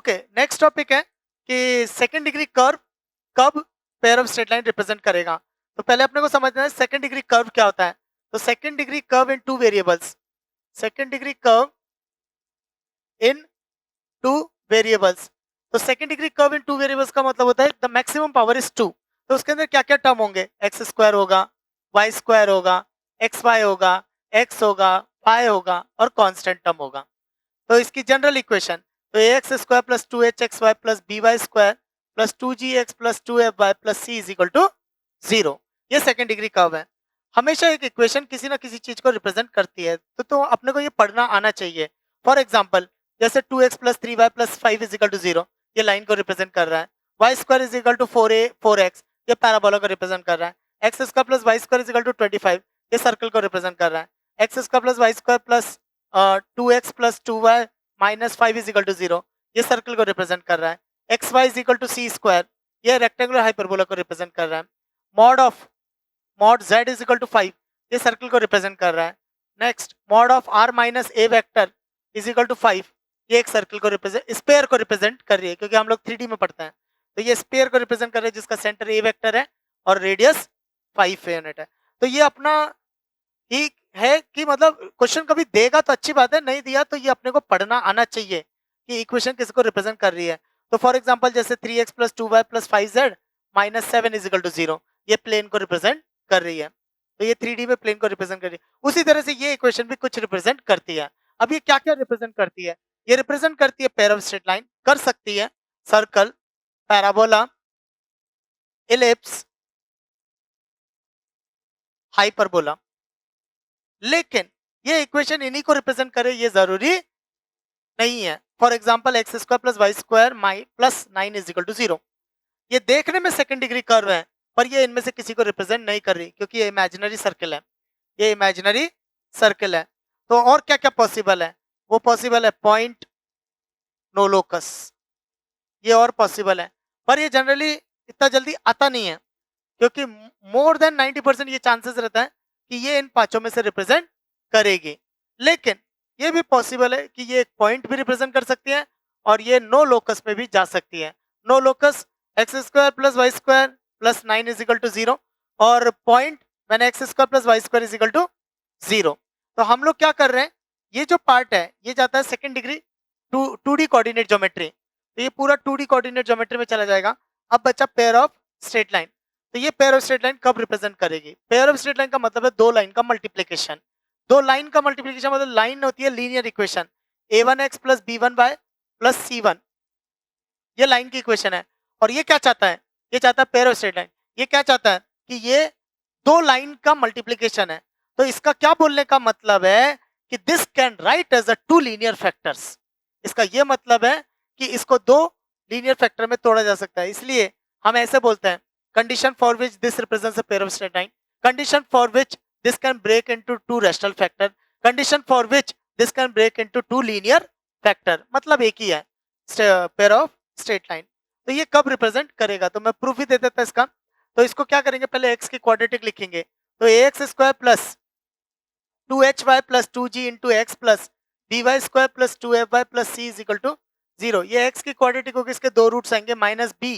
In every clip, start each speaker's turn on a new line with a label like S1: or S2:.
S1: Okay, next topic है कि second degree curve कब pair of straight line represent करेगा। तो पहले अपने को समझना है सेकंड डिग्री कर्व क्या होता है। तो second degree curve in two variables, second degree curve in two variables. तो second degree curve in two variables का मतलब होता है द मैक्सिमम पावर इज 2। तो उसके अंदर क्या क्या टर्म होंगे, एक्स स्क्वायर होगा, वाई स्क्वायर होगा, एक्स वाई होगा, एक्स होगा, वाई होगा और कांस्टेंट टर्म होगा। तो इसकी जनरल इक्वेशन, तो x square plus 2hxy plus b square plus 2gx plus 2fy plus c is equal to 0। ये सेकंड डिग्री कर्व है। हमेशा एक इक्वेशन किसी ना किसी चीज को रिप्रेजेंट करती है, तो अपने को ये पढ़ना आना चाहिए। फॉर एग्जाम्पल जैसे 2x plus 3y plus 5 is equal to 0, ये लाइन को रिप्रेजेंट कर रहा है। Y square is equal to 4x, ये पैराबोला को रिप्रेजेंट कर रहा है। X square plus y square is equal to 25, ये सर्कल को रिप्रेजेंट कर रहा है। X square plus y square plus 2x plus 2y minus 5 is equal to 0, ये सर्कल को रिप्रेजेंट कर रहा है। X y is equal to c square, ये रेक्टेंगुलर हाइपरबोला को रिप्रेजेंट कर रहा है। Mod z is equal to 5, ये सर्कल को रिप्रेजेंट कर रहा है। Next mod of r minus a vector is equal to 5, ये एक सर्कल को रिप्रेजेंट, स्पेयर को रिप्रेजेंट कर रही है, क्योंकि हम लोग 3D में पढ़ते हैं। तो ये स्पेयर को रिप्रेजेंट कर रही है जिसका सेंटर ए वेक्टर है और रेडियस 5 यूनिट है। तो ये अपना ही है कि मतलब क्वेश्चन कभी देगा तो अच्छी बात है, नहीं दिया तो ये अपने को पढ़ना आना चाहिए कि इक्वेशन किसको रिप्रेजेंट कर रही है। तो फॉर एग्जांपल जैसे 3x plus 2y plus 5z minus 7 is equal to 0, ये प्लेन को रिप्रेजेंट कर रही है। तो ये 3D में प्लेन को रिप्रेजेंट कर रही है। उसी तरह से ये इक्वेशन भी कुछ रिप्रेजेंट करती है। अब ये क्या क्या रिप्रेजेंट करती है, ये रिप्रेजेंट करती है पेयर ऑफ स्ट्रेट लाइन, कर सकती है सर्कल, पैराबोला, इलिप्स, हाइपरबोला। लेकिन ये इक्वेशन इन्हीं को रिप्रेजेंट करे ये जरूरी नहीं है। For example x square plus y square plus 9 is equal to 0, ये देखने में सेकंड डिग्री कर्व है पर ये इनमें से किसी को रिप्रेजेंट नहीं कर रही, क्योंकि ये इमेजिनरी सर्कल है, ये इमेजिनरी सर्कल है। तो और क्या क्या पॉसिबल है, वो पॉसिबल है पॉइंट, नो लोकस, ये और पॉसिबल है, पर ये जनरली इतना जल्दी आता नहीं है, क्योंकि मोर देन 90% ये चांसेस रहता है कि ये इन पांचों में से रिप्रेजेंट करेगी। लेकिन ये भी पॉसिबल है कि ये एक पॉइंट भी रिप्रेजेंट कर सकती है और ये नो लोकस में भी जा सकती है। No locus x square plus y square plus 9 is equal to 0 और पॉइंट मैंने x square plus y square is equal to 0। तो हम लोग क्या कर रहे हैं, ये जो पार्ट है ये जाता है second degree 2D coordinate geometry, तो ये पूरा 2D कोऑर्डिनेट ज्योमेट्री में चला जाएगा। अब बचा पेयर ऑफ स्ट्रेट लाइन। तो ये पेयर ऑफ स्ट्रेट लाइन कब रिप्रेजेंट करेगी, पेयर ऑफ स्ट्रेट लाइन का मतलब है दो लाइन का मल्टीप्लीकेशन। दो लाइन का मल्टीप्लीकेशन मतलब लाइन होती है linear equation, a1x plus b1y plus c1, ये लाइन की इक्वेशन है। और ये क्या चाहता है, ये चाहता है पेयर ऑफ स्ट्रेट लाइन, ये क्या चाहता है कि ये दो लाइन का मल्टीप्लीकेशन है। तो इसका क्या बोलने का मतलब है कि this can write as a two linear factors, इसका ये मतलब है कि इसको दो लीनियर फैक्टर में तोड़ा जा सकता है। इसलिए हम ऐसे बोलते हैं condition for which this represents a pair of straight line, condition for which this can break into two rational factor, condition for which this can break into two linear factor, मतलब एक ही है पेयर ऑफ स्ट्रेट लाइन। तो ये कब represent करेगा, तो मैं proof ही दे देता इसका। तो इसको क्या करेंगे, पहले x की क्वाड्रेटिक लिखेंगे, तो ax square plus 2hy plus 2g into x plus dy square plus 2fy plus c is equal to 0। ये x की क्वाड्रेटिक होगी, इसके दो रूट्स आएंगे minus b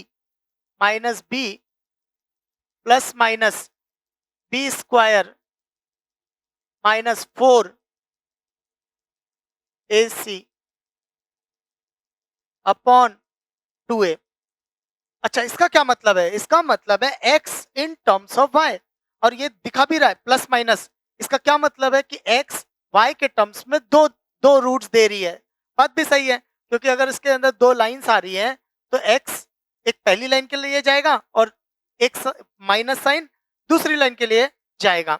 S1: plus minus b square minus 4 AC upon 2a। अच्छा, इसका क्या मतलब है, इसका मतलब है x in terms of y, और ये दिखा भी रहा है प्लस माइनस। इसका क्या मतलब है कि x y के टर्म्स में दो दो रूट्स दे रही है। बात भी सही है, क्योंकि अगर इसके अंदर दो लाइंस आ रही हैं तो x एक पहली लाइन के लिए जाएगा और एक माइनस साइन दूसरी लाइन के लिए जाएगा।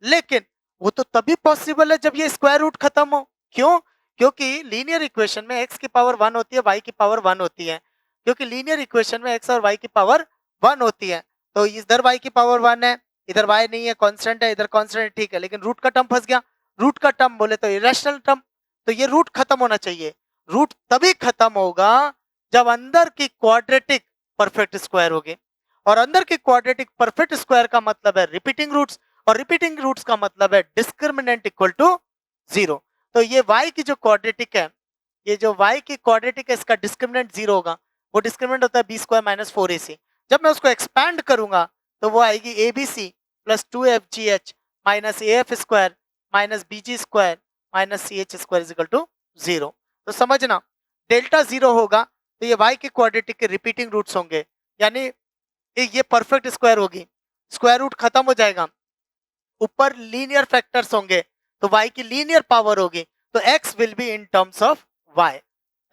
S1: लेकिन वो तो तभी पॉसिबल है जब ये स्क्वायर रूट खत्म हो। क्यों, क्योंकि लीनियर इक्वेशन में x की पावर 1 होती है, y की पावर 1 होती है, क्योंकि लीनियर इक्वेशन में x और y की पावर 1 होती है। तो इधर y की पावर 1 है, इधर y नहीं है, कांस्टेंट है, इधर कांस्टेंट है, ठीक है, लेकिन रूट का टर्म फंस गया। रूट का टर्म बोले तो इरेशनल टर्म, तो ये रूट खत्म होना चाहिए। रूट तभी खत्म होगा जब अंदर की क्वाड्रेटिक परफेक्ट स्क्वायर होगी, और अंदर की क्वाड्रेटिक परफेक्ट स्क्वायर का मतलब है रिपीटिंग रूट्स, और रिपीटिंग रूट्स का मतलब है डिस्क्रिमिनेंट इक्वल टू 0। तो ये y की जो क्वाड्रेटिक है, ये जो y की क्वाड्रेटिक है इसका डिस्क्रिमिनेंट 0 होगा, वो डिस्क्रिमिनेंट होता है बी स्क्वायर माइनस 4ac। जब मैं उसको एक्सपैंड करूंगा तो वो आएगी abc plus 2fgh minus af square minus bg square minus ch square is equal to 0। तो समझना डेल्टा 0 होगा तो ये y की क्वाड्रेटिक के रिपीटिंग रूट्स होंगे, यानी ये परफेक्ट स्क्वायर होगी, स्क्वायर रूट खत्म हो जाएगा, ऊपर लीनियर फैक्टर्स होंगे तो y की लीनियर पावर होगी, तो x will be in terms of y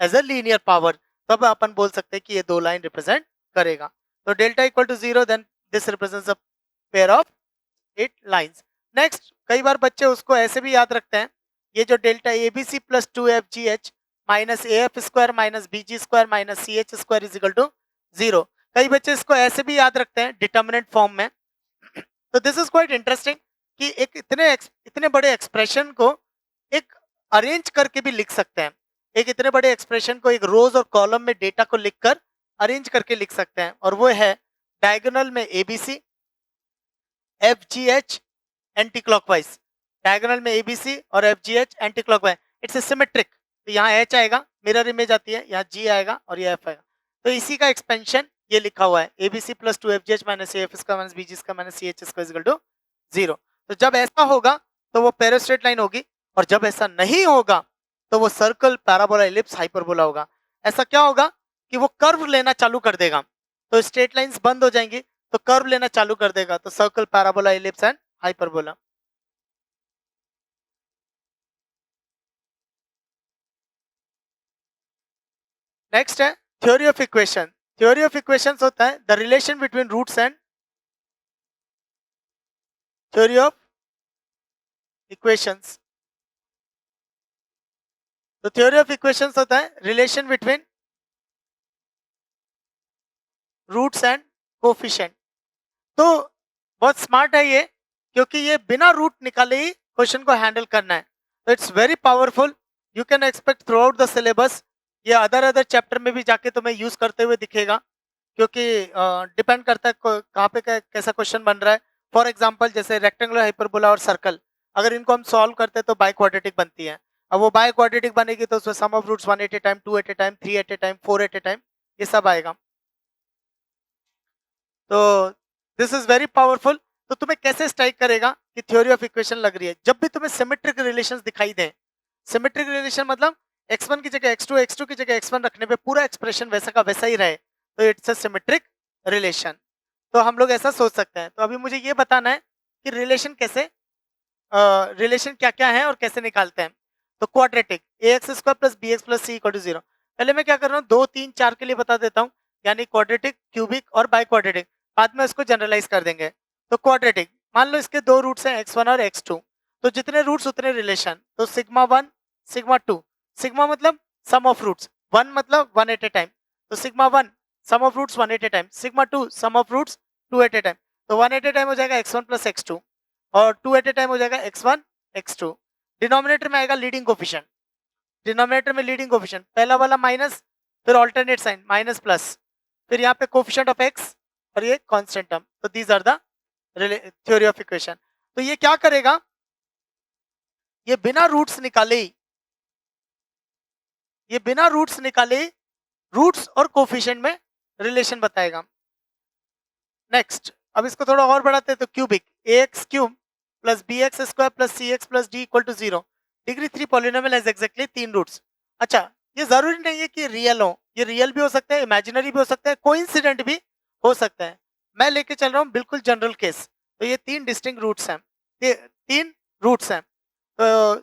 S1: as a linear power. तब अपन बोल सकते हैं कि ये दो लाइन रिप्रेजेंट करेगा। तो delta equal to 0 then this represents a pair of 8 lines. Next, कई बार बच्चे उसको ऐसे भी याद रखते हैं, ये जो delta abc plus 2fgh minus af square minus bg square minus ch square is equal to 0। कई बच्चे इसको ऐसे भी याद रखते हैं डिटर्मिनेंट फॉर्म में। तो दिस इज क्वाइट इंटरेस्टिंग कि एक इतने बड़े एक्सप्रेशन को एक अरेंज करके भी लिख सकते हैं, एक इतने बड़े एक्सप्रेशन को एक रोज और कॉलम में डेटा को लिखकर अरेंज करके लिख सकते हैं, और वो है डायगोनल में abc fgh anti clockwise, diagonal में abc और fgh anti clockwise, it's symmetric. तो यहाँ h आएगा, मिरर इमेज आती है, यहाँ g आएगा और ये f आएगा, तो इसी का एक्सपेंशन ये लिखा हुआ है abc plus 2fgh minus af square minus bg square minus ch square equal to 0। तो जब ऐसा होगा तो वो पेरोस्ट्रेट लाइन होगी, और जब ऐसा नहीं होगा तो वो सर्कल पैराबोला एलिप्स हाइपरबोला होगा। ऐसा क्या होगा कि वो कर्व लेना चालू कर देगा, तो स्ट्रेट लाइंस बंद हो जाएंगी, तो कर्व लेना चालू कर देगा, तो circle parabola ellipse and hyperbola. Next है theory of equation. Theory of equations होता है the relation between roots and theory of equations. तो थ्योरी ऑफ इक्वेशंस होता है relation between roots and coefficient. तो बहुत स्मार्ट है ये, क्योंकि ये बिना रूट निकाले ही क्वेश्चन को हैंडल करना है, तो it's very powerful. You can expect through out the syllabus, ये अदर चैप्टर में भी जाके तुम्हें यूज करते हुए दिखेगा, क्योंकि डिपेंड करता है कहाँ पे कैसा क्वेश्चन बन रहा है। फॉर एग्जाम्पल जैसे रेक्टेंगुलर हाइपरबोला और सर्कल, अगर इनको हम सॉल्व करते हैं तो बाई क्वाड्रेटिक बनती है। अब वो बाई क्वाड्रेटिक बनेगी तो उसमें sum of roots 1 at a time, 2 at a time, 3 at a time, 4 at a time, ये सब आएगा। तो दिस इज वेरी पावरफुल। तो तुम्हें कैसे स्ट्राइक करेगा कि थ्योरी ऑफ इक्वेशन लग रही है, जब भी तुम्हें सिमेट्रिक रिलेशंस दिखाई दें। सिमेट्रिक रिलेशन मतलब x1 की जगह x2, x2 की जगह x1 रखने पे पूरा एक्सप्रेशन वैसा का वैसा ही रहे, तो इट्स अ सिमेट्रिक रिलेशन। तो हम लोग ऐसा सोच सकते हैं। तो अभी मुझे ये बताना है कि रिलेशन कैसे, रिलेशन क्या क्या है और कैसे निकालते हैं। तो quadratic ax square plus bx plus c equal to 0। पहले मैं क्या कर रहा हूँ, 2 3 4 के लिए बता देता हूँ, यानी क्वाड्रेटिक, क्यूबिक और बाई क्वाड्रेटिक, बाद में इसको जनरलाइज कर देंगे। तो क्वाड्रेटिक, मान लो इसके दो रूट्स हैं x1 और x2, तो जितने रूट्स उतने रिलेशन, तो सिग्मा 1 सिग्मा 2, सिग्मा मतलब सम ऑफ रूट्स, 1 मतलब 1 एट ए टाइम, तो sigma 1 sum of roots 1 at a time, sigma 2 sum of roots 2 at a time. तो 1 एट ए टाइम हो जाएगा x1 प्लस x2, और 2 at a time हो जाएगा x1 x2। Denominator में आएगा लीडिंग कोफिशिएंट, डिनोमिनेटर में लीडिंग कोफिशिएंट, पहला वाला माइनस, फिर ऑल्टरनेट साइन माइनस प्लस, फिर यहाँ पे कोफिशिएंट ऑफ x और ये कांस्टेंट टर्म। तो these are the theory of equation. तो ये क्या करेगा, ये बिना रूट्स निकाले ही, ये बिना रूट्स निकाले ही रूट्स और कोफिशिएंट में रिलेशन बताएगा। नेक्स्ट, अब इसको थोड़ा और बढ़ाते हैं, तो cubic ax cube plus bx square plus cx plus d equal to 0। Degree 3 polynomial has exactly 3 roots. अच्छा, ये जरूरी नहीं है कि रियल हो, ये रियल भी हो सकता है, इमेजिनरी भी हो सकता है, कोइंसिडेंट भी हो सकता है। मैं लेके चल रहा हूँ बिल्कुल जनरल केस। तो ये 3 डिस्टिंक्ट रूट्स हैं, ये 3 रूट्स हैं, तो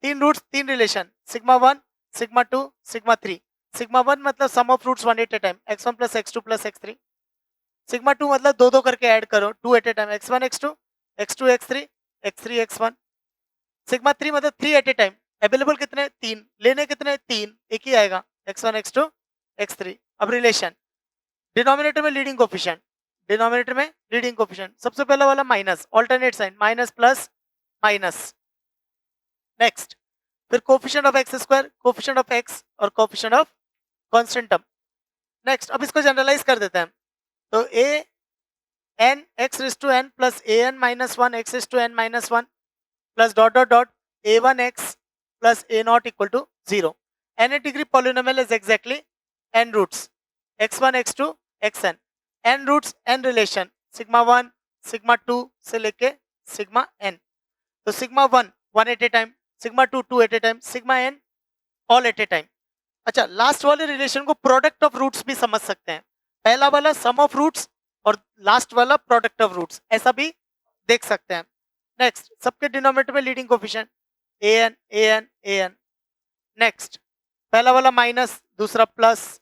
S1: 3 roots 3 relation, sigma 1 sigma 2 sigma 3। Sigma 1 मतलब sum of roots 1 at a time, x1 plus x2 plus x3। Sigma 2 मतलब दो दो करके ऐड करो, 2 at a time, x1 x2 x2 x3 x3 x1। Sigma 3 मतलब 3 एट ए टाइम, अवेलेबल कितने 3, लेने कितने 3, एक ही आएगा, x1 x2 x3। अब रिलेशन, डिनोमिनेटर में लीडिंग कोफिशिएंट, डिनोमिनेटर में लीडिंग कोफिशिएंट, सबसे पहला वाला minus, alternate sign minus plus minus. Next, फिर coefficient of X square, coefficient of X और coefficient of constant term. Next, अब इसको जनरलाइज कर देते हैं। तो a n x raise to n plus a n minus 1 x raise to n minus 1 plus dot dot dot a1 x plus a not equal to 0। n degree polynomial is exactly n roots x1 x2 xn, n roots n relation sigma 1 sigma 2 से लेके sigma n। तो sigma 1 at a time, sigma 2 at a time, sigma n all at a time. अच्छा, last वाले relation को product of roots भी समझ सकते हैं। पहला वाला सम ऑफ रूट्स और लास्ट वाला प्रोडक्ट ऑफ रूट्स, ऐसा भी देख सकते हैं। नेक्स्ट, सबके डिनोमिनेटर में leading coefficient an an an। Next, पहला वाला माइनस, दूसरा प्लस,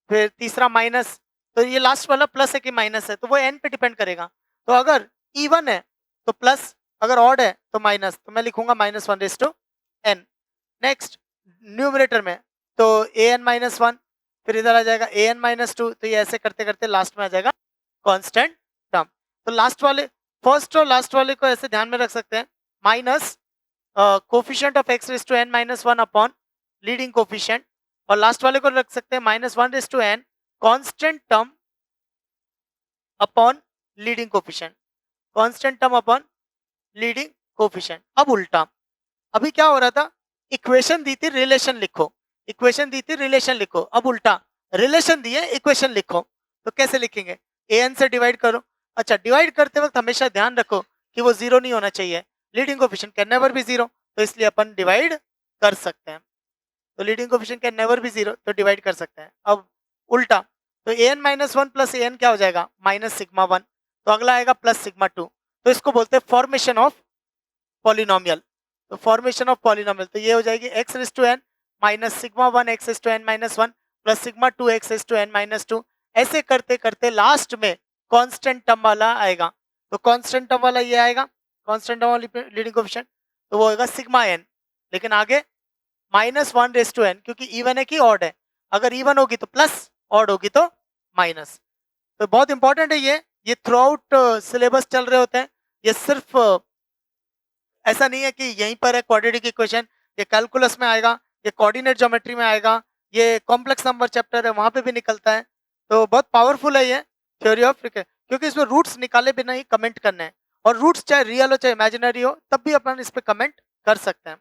S1: फिर तीसरा माइनस। तो ये लास्ट वाला प्लस है कि माइनस है, तो वो n पे डिपेंड करेगा। तो अगर इवन है तो प्लस, अगर ऑड है तो माइनस, तो मैं लिखूंगा -1/n। नेक्स्ट, न्यूमरेटर में तो an-1, फिर इधर आ जाएगा an-2, तो ये ऐसे करते करते लास्ट में आ जाएगा कांस्टेंट टर्म। तो लास्ट वाले, फर्स्ट और लास्ट वाले को ऐसे ध्यान में रख सकते हैं, minus coefficient of x⁻n-1 upon leading coefficient, और लास्ट वाले को रख सकते हैं -1/n constant term upon leading coefficient, constant term upon leading coefficient. अब उल्टा, अभी क्या हो रहा था, इक्वेशन दी थी रिलेशन लिखो, इक्वेशन दी थी रिलेशन लिखो। अब उल्टा, रिलेशन दिए इक्वेशन लिखो, तो कैसे लिखेंगे, an से डिवाइड करो। अच्छा, डिवाइड करते वक्त हमेशा ध्यान रखो कि वो जीरो नहीं होना चाहिए, leading coefficient can never be zero, तो इसलिए अपन डिवाइड कर सकते हैं। तो leading coefficient can never be zero, तो डिवाइड कर सकते हैं। अब उल्टा, तो an-1 प्लस an क्या हो जाएगा, -σ1, तो अगला आएगा +σ2। तो इसको बोलते हैं फॉर्मेशन ऑफ पॉलिनोमियल। तो फॉर्मेशन ऑफ पॉलिनोमियल, तो ये हो जाएगी x⁻n -σ1 x⁻n-1 प्लस σ2 x⁻n-2। ऐसे करते करते लास्ट में कांस्टेंट टर्म वाला आएगा। तो कांस्टेंट टर्म वाला ये आएगा, कांस्टेंट टर्म वाली लीडिंग कोफिशिएंट, तो वो होगा σn। लेकिन आगे -1/n, क्योंकि इवन है कि ऑड है, अगर इवन होगी तो प्लस, ऑड होगी तो माइनस। तो बहुत इंपॉर्टेंट है ये थ्रू आउट सिलेबस चल रहे होते हैं। ये सिर्फ ऐसा नहीं है कि यहीं पर है क्वाड्रेटिक इक्वेशन, ये कैलकुलस में आएगा, ये कोऑर्डिनेट ज्योमेट्री में आएगा, ये कॉम्प्लेक्स नंबर चैप्टर है वहां पे भी निकलता है। तो बहुत पावरफुल है ये थ्योरी ऑफ, क्योंकि इसमें रूट्स निकाले बिना ही कमेंट करना है, और रूट्स चाहे रियल हो चाहे इमेजिनरी हो, तब भी अपन इस पे कमेंट कर सकते हैं।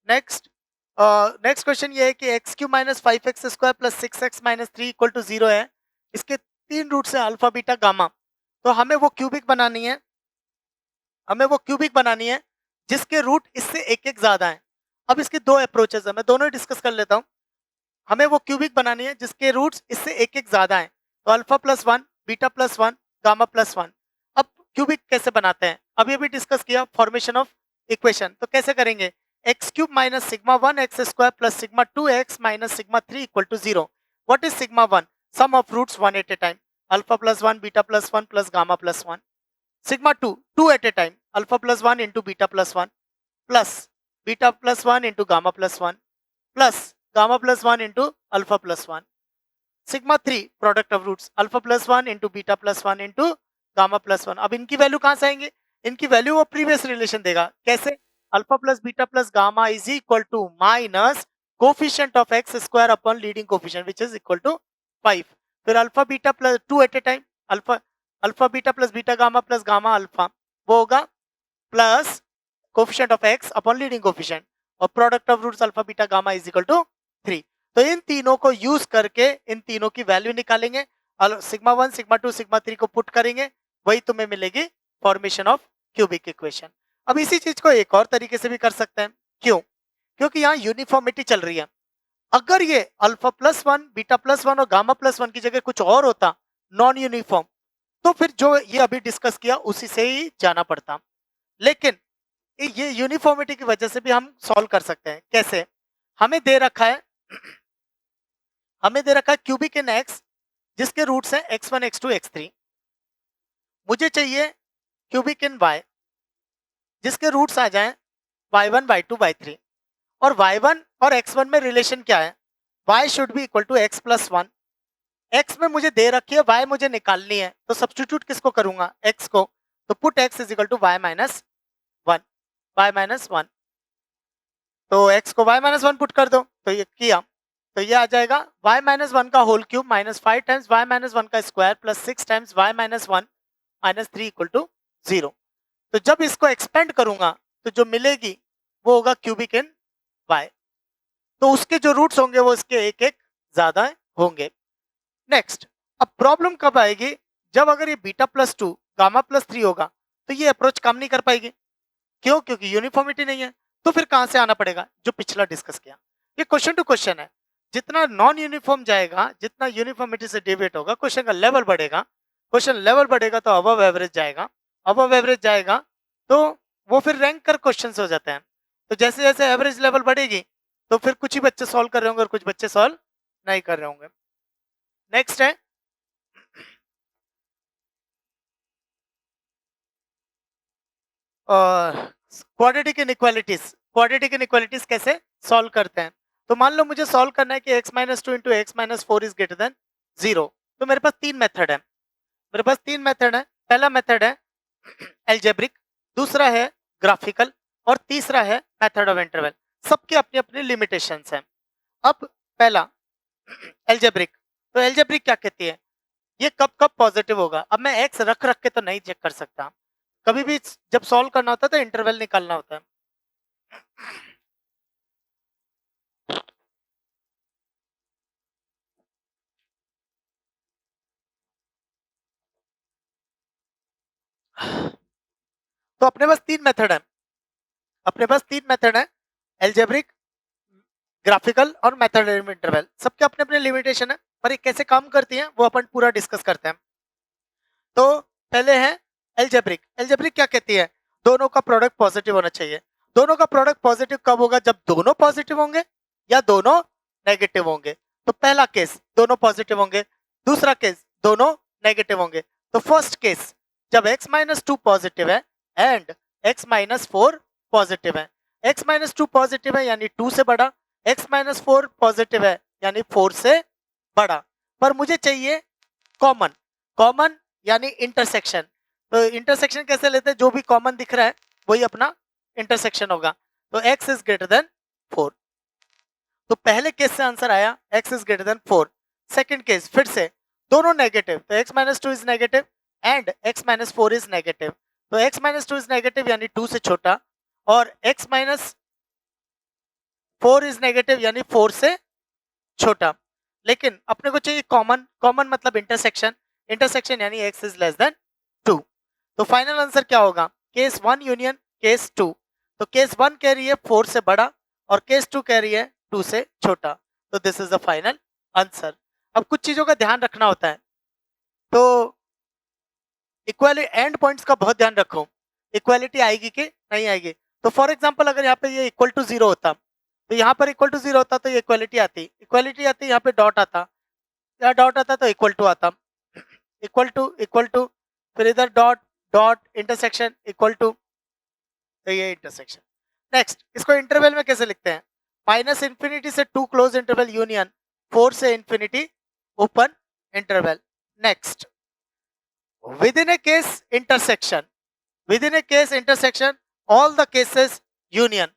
S1: नेक्स्ट, नेक्स्ट क्वेश्चन ये है कि x³ - 5x² + 6x - 3 = 0 है। इसके 3 रूट्स है अल्फा बीटा गामा। तो हमें वो क्यूबिक बनानी है, हमें वो क्यूबिक बनानी है जिसके रूट इससे एक एक ज्यादा है। अब इसके दो अप्रोचेस है, मैं दोनों ही डिस्कस कर लेता हूँ। हमें वो क्यूबिक बनानी है जिसके रूट्स इससे एक एक ज्यादा है, तो अल्फा +1, बीटा +1, गामा +1। अब क्यूबिक कैसे बनाते हैं, अभी अभी डिस्कस किया फॉर्मेशन ऑफ इक्वेशन। तो कैसे करेंगे, x³ - σ1 x² + σ2x - σ3 = 0। What is σ1, sum of roots 1 at a time, alpha +1 beta +1 plus gamma +1। σ2 2 at a time, alpha +1 into beta +1 plus beta +1 into gamma +1 plus gamma +1 into alpha +1। σ3 product of roots, alpha +1 into beta +1 into gamma +1। अब इनकी value कहां से आएंगे, इनकी value वो previous relation देगा। कैसे, alpha plus beta plus gamma is equal to minus coefficient of x² upon leading coefficient which is equal to 5। फिर alpha beta plus 2 at a time, alpha beta plus beta gamma plus gamma alpha, वो होगा plus coefficient of x upon leading coefficient, और product of roots alpha beta gamma is equal to 3। तो इन तीनों को use करके इन तीनों की value निकालेंगे, σ1 σ2 σ3 को पुट करेंगे, वही तुम्हें मिलेगी फॉर्मेशन ऑफ क्यूबिक इक्वेशन। अब इसी चीज को एक और तरीके से भी कर सकते हैं, क्यों, क्योंकि यहाँ यूनिफॉर्मिटी चल रही है। अगर ये अल्फा +1 बीटा +1 और गामा +1 की जगह कुछ और होता नॉन यूनिफॉर्म, तो फिर जो ये अभी डिस्कस किया उसी से ही जाना पड़ता। लेकिन ये यूनिफॉर्मिटी की वजह से भी हम सॉल्व कर सकते हैं। कैसे, हमें दे रखा है क्यूबिक इन x जिसके रूट्स हैं x1 x2 x3। मुझे चाहिए क्यूबिक इन y जिसके रूट्स आ जाएं y1 y2 y3, और y1 और x1 में रिलेशन क्या है, y should be equal to x + 1। x में मुझे दे रखी है, y मुझे निकालनी है, तो सब्स्टिट्यूट किसको करूंगा, x को, तो put x is equal to y - 1, तो x को y - 1 पुट कर दो, तो ये किया, तो ये आ जाएगा y - 1 का होल क्यूब -5 टाइम्स y - 1 का स्क्वायर प्लस 6 टाइम्स y - 1 - 3 = 0। तो जब इसको एक्सपेंड करूंगा तो जो मिलेगी वो होगा क्यूबिक इन वाई, तो उसके जो रूट्स होंगे वो इसके एक एक ज्यादा होंगे। नेक्स्ट, अब प्रॉब्लम कब आएगी, जब अगर ये बीटा प्लस 2 गामा प्लस 3 होगा तो ये अप्रोच काम नहीं कर पाएगी। क्यों? क्योंकि यूनिफॉर्मिटी नहीं है। तो फिर कहां से आना पड़ेगा, जो पिछला डिस्कस किया, ये क्वेश्चन टू क्वेश्चन है। जितना नॉन यूनिफॉर्म जाएगा, जितना यूनिफॉर्मिटी से डेविएट होगा, क्वेश्चन का लेवल बढ़ेगा। क्वेश्चन लेवल बढ़ेगा तो अबव एवरेज जाएगा, अबव एवरेज जाएगा तो वो फिर रैंक कर क्वेश्चन हो जाते हैं। तो जैसे जैसे एवरेज लेवल बढ़ेगी तो फिर कुछ ही बच्चे सॉल्व कर रहे होंगे और कुछ बच्चे सॉल्व नहीं कर रहे होंगे। नेक्स्ट है क्वाड्रेटिक इनइक्वालिटीज। क्वाड्रेटिक इनइक्वालिटीज कैसे सॉल्व करते हैं, तो मान लो मुझे सॉल्व करना है कि x minus two into x minus four is greater than 0। तो मेरे पास तीन मेथड है, मेरे पास तीन मेथड है। पहला मेथड है एल्जेब्रिक, दूसरा है ग्राफिकल और तीसरा है मेथड ऑफ इंटरवल। सबके अपनी अपनी लिमिटेशंस हैं। अब पहला एल्जेब्रिक, तो एल्जेब्रिक क्या कहती है, ये कब कब पॉजिटिव होगा। अब मैं एक्स रख रख के तो नहीं चेक कर सकता, कभी भी जब सॉल्व करना होता है तो इंटरवल निकालना होता है। तो अपने पास तीन मेथड है, अपने पास तीन मेथड है, एल्जेब्रिक, ग्राफिकल और मेथड ऑफ इंटरवल। सबके अपने अपने लिमिटेशन है, पर ये कैसे काम करती है वो अपन पूरा डिस्कस करते हैं। तो पहले है एल्जेब्रिक। एल्जेब्रिक क्या कहती है, दोनों का प्रोडक्ट पॉजिटिव होना चाहिए। दोनों का प्रोडक्ट पॉजिटिव कब होगा, जब दोनों पॉजिटिव होंगे या दोनों नेगेटिव होंगे। तो पहला केस दोनों पॉजिटिव होंगे, दूसरा केस दोनों नेगेटिव होंगे। तो फर्स्ट केस जब x माइनस टू पॉजिटिव है and x minus four positive है। x माइनस टू पॉजिटिव है यानी 2 से बड़ा, x माइनस फोर पॉजिटिव है यानी 4 से बड़ा। पर मुझे चाहिए कॉमन, कॉमन यानी इंटरसेक्शन। तो इंटरसेक्शन कैसे लेते हैं, जो भी कॉमन दिख रहा है वही अपना इंटरसेक्शन होगा। तो x इज ग्रेटर देन 4। तो पहले केस से आंसर आया x is greater than 4। Second case फिर से दोनों नेगेटिव, तो x minus two is negative and x minus four is negative. तो x minus two is negative यानी 2 से छोटा और x minus four is negative यानी 4 से छोटा। लेकिन अपने को चाहिए कॉमन, कॉमन मतलब इंटरसेक्शन, इंटरसेक्शन यानी x इज लेस देन 2। तो फाइनल आंसर क्या होगा, केस 1 यूनियन केस 2। तो केस 1 कह रही है 4 से बड़ा और केस 2 कह रही है 2 से छोटा। तो this is the final answer. अब कुछ चीजों का ध्यान रखना होता है, तो इक्वालिटी एंड पॉइंट्स का बहुत ध्यान रखो, इक्वालिटी आएगी कि नहीं आएगी। तो फॉर एग्जांपल अगर यहाँ पे ये इक्वल टू 0 होता तो यहाँ पर इक्वल टू 0 होता तो ये इक्वालिटी आती, इक्वालिटी आती यहाँ पे डॉट आता, या डॉट आता तो इक्वल टू आता, इक्वल टू फिर इधर dot dot intersection equal to, तो ये इंटरसेक्शन। नेक्स्ट, इसको इंटरवल में कैसे लिखते हैं, माइनस इन्फिनिटी से 2 क्लोज इंटरवल यूनियन 4 से infinity open interval. Next, within a case intersection, within a case intersection all the cases union,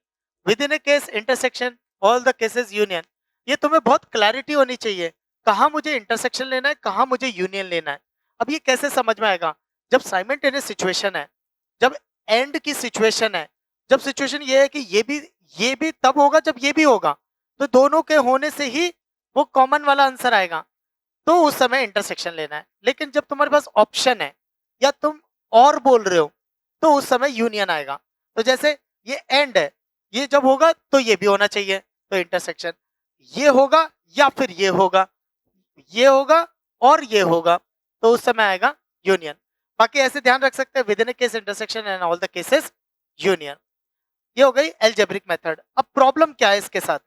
S1: within a case intersection all the cases union। ये तुम्हें बहुत क्लैरिटी होनी चाहिए, कहाँ मुझे इंटरसेक्शन लेना है, कहाँ मुझे यूनियन लेना है। अब ये कैसे समझ में आएगा, जब साइमल्टेनियस सिचुएशन है, जब एंड की सिचुएशन है, जब सिचुएशन ये है कि ये भी तब होगा जब ये भी होगा, तो दोनों के होने से ही वो कॉमन वाला आंसर आएगा, तो उस समय इंटरसेक्शन लेना है। लेकिन जब तुम्हारे पास ऑप्शन है या तुम और बोल रहे हो तो उस समय यूनियन आएगा। तो जैसे ये एंड है, ये जब होगा तो ये भी होना चाहिए, तो इंटरसेक्शन। ये होगा या फिर ये होगा, ये होगा और ये होगा, तो उस समय आएगा यूनियन। बाकी ऐसे ध्यान रख सकते हैं, with in A case intersection and all the cases union. ये हो गई एल्जेब्रिक मेथड। अब प्रॉब्लम क्या है इसके साथ,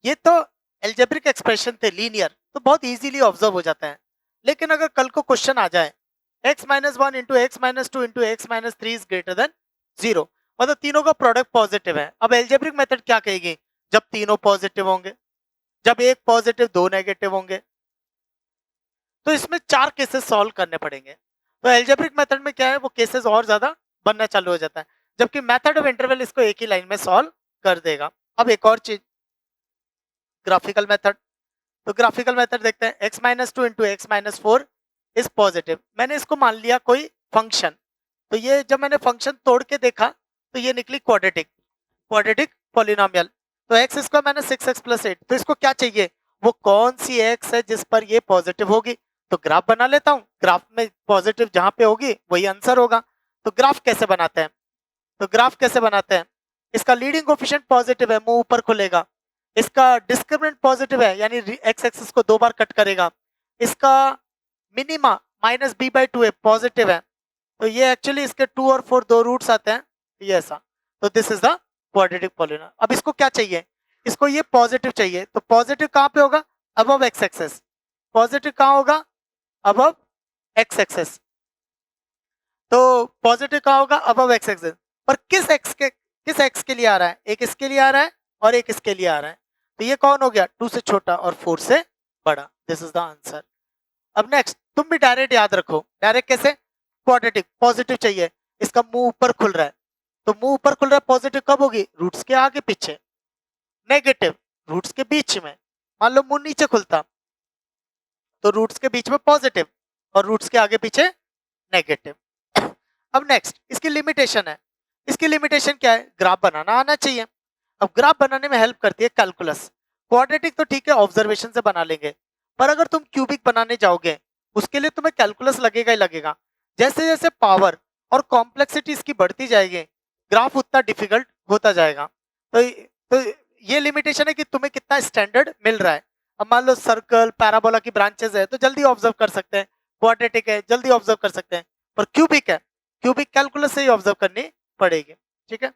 S1: ये तो एल्जेब्रिक एक्सप्रेशन थे लीनियर, तो बहुत इजीली ऑब्जर्व हो जाता है। लेकिन अगर कल को क्वेश्चन आ जाए x minus one into x minus two into x minus three is greater than 0, मतलब तीनों का प्रोडक्ट पॉजिटिव है। अब एल्जेब्रिक मेथड क्या कहेगी, जब तीनों पॉजिटिव होंगे, जब एक पॉजिटिव दो नेगेटिव होंगे, तो इसमें 4 केसेस सॉल्व करने पड़ेंगे। तो एल्जेब्रिक मेथड में क्या है, वो केसेस और ज्यादा बनना चालू हो जाता है, जबकि मेथड ऑफ इंटरवल इसको एक ही लाइन में सॉल्व कर देगा। अब एक और चीज, ग्राफिकल मेथड। तो ग्राफिकल मेथड देखते हैं, x minus two into x minus four is positive. मैंने इसको मान लिया कोई फंक्शन, तो ये जब मैंने फंक्शन तोड़ के देखा तो ये निकली क्वाड्रेटिक पॉलिनोमियल। तो एक्स स्क्वायर मैंने 6x प्लस 8, तो इसको क्या चाहिए, वो कौन सी एक्स है जिस पर ये पॉजिटिव होगी। तो ग्राफ बना लेता हूँ, ग्राफ में पॉजिटिव जहां पे होगी वही आंसर होगा। तो ग्राफ कैसे बनाते हैं, तो ग्राफ कैसे बनाते हैं, इसका लीडिंग कोफिशिएंट पॉजिटिव है, मुंह ऊपर खुलेगा। इसका डिस्क्रिमिनेंट पॉजिटिव है, यानी एक्स एक्सिस को 2 बार कट करेगा। इसका मिनिमा -b/2 है, पॉजिटिव है, तो ये एक्चुअली इसके 2 और 4 दो रूट्स आते हैं, ये ऐसा। तो this is the quadratic polynomial. अब इसको क्या चाहिए, इसको ये पॉजिटिव चाहिए, तो पॉजिटिव कहाँ पे होगा, अबव एक्स एक्सिस। पॉजिटिव कहाँ होगा, अबव एक्स एक्सिस। तो पॉजिटिव कहाँ होगा, अबव एक्स एक्सिस। पर किस एक्स के लिए आ रहा है, एक इसके लिए आ रहा है और एक इसके लिए आ रहा है। तो ये कौन हो गया, 2 से छोटा और 4 से बड़ा। This is the answer. अब नेक्स्ट तुम भी डायरेक्ट याद रखो, डायरेक्ट कैसे, क्वाड्रेटिक पॉजिटिव चाहिए, इसका मुंह ऊपर खुल रहा है, तो मुंह ऊपर खुल रहा है, पॉजिटिव कब होगी, रूट्स के आगे पीछे। नेगेटिव रूट्स के बीच में, मान लो मुंह नीचे खुलता तो रूट्स के बीच में पॉजिटिव और रूट्स के आगे पीछे नेगेटिव। अब नेक्स्ट इसकी लिमिटेशन है, इसकी लिमिटेशन क्या है, ग्राफ बनाना आना चाहिए। अब ग्राफ बनाने में हेल्प करती है कैलकुलस। क्वाड्रेटिक तो ठीक है ऑब्जर्वेशन से बना लेंगे, पर अगर तुम क्यूबिक बनाने जाओगे उसके लिए तुम्हें कैलकुलस लगेगा ही लगेगा। जैसे जैसे पावर और कॉम्प्लेक्सिटी इसकी बढ़ती जाएगी, ग्राफ उतना डिफिकल्ट होता जाएगा। तो ये लिमिटेशन है कि तुम्हें कितना स्टैंडर्ड मिल रहा है। अब मान लो सर्कल पैराबोला की ब्रांचेस है तो जल्दी ऑब्जर्व कर सकते हैं, क्वाड्रेटिक है जल्दी ऑब्जर्व कर सकते हैं, पर क्यूबिक है, क्यूबिक कैलकुलस से ही ऑब्जर्व करनी पड़ेगी। ठीक है।